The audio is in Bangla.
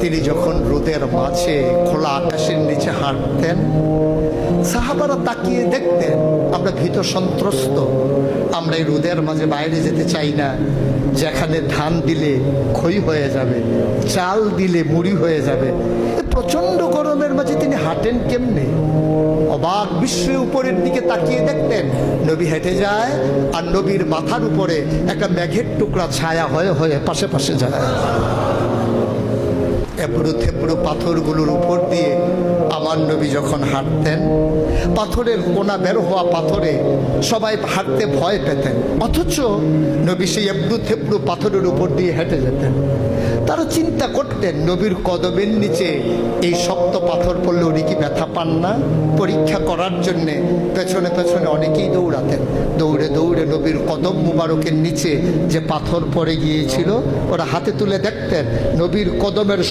তিনি যখন রোদের মাঝে খোলা আকাশের নিচে হাঁটতেন, সাহাবারা তাকিয়ে দেখতেন আমরা ভীত সন্ত্রস্ত, আমরা এই রোদের মাঝে বাইরে যেতে চাই না, যেখানে ধান দিলে খই হয়ে যাবে, চাল দিলে মুড়ি হয়ে যাবে। প্রচন্ড গরমের মাঝে তিনি হাঁটেন কেমনে? অবাক বিস্ময়ে উপরের দিকে তাকিয়ে দেখতেন নবী হেঁটে যায়, আর নবীর মাথার উপরে একটা মেঘের টুকরা ছায়া হয়ে হয়ে পাশে পাশে যায়। এবড়ো থেবড়ো পাথরগুলোর উপর দিয়ে আমার নবী যখন হাঁটতেন, পাথরের কোনা বের হওয়া পাথরে সবাই হাঁটতে ভয় পেতেন, অথচ নবী সেই এবড়ো থেবড়ো পাথরের উপর দিয়ে হেঁটে যেতেন। তারা চিন্তা করতেন নবীর কদমের নিচে এই শক্ত পাথর পড়লে উনি কি ব্যথা পান না? পরীক্ষা করার জন্যে পেছনে পেছনে অনেকেই দৌড়াতেন। দৌড়ে দৌড়ে নবীর কদম মুবারকের নিচে যে পাথর পড়ে গিয়েছিল ওরা হাতে তুলে দেখতেন নবীর কদমের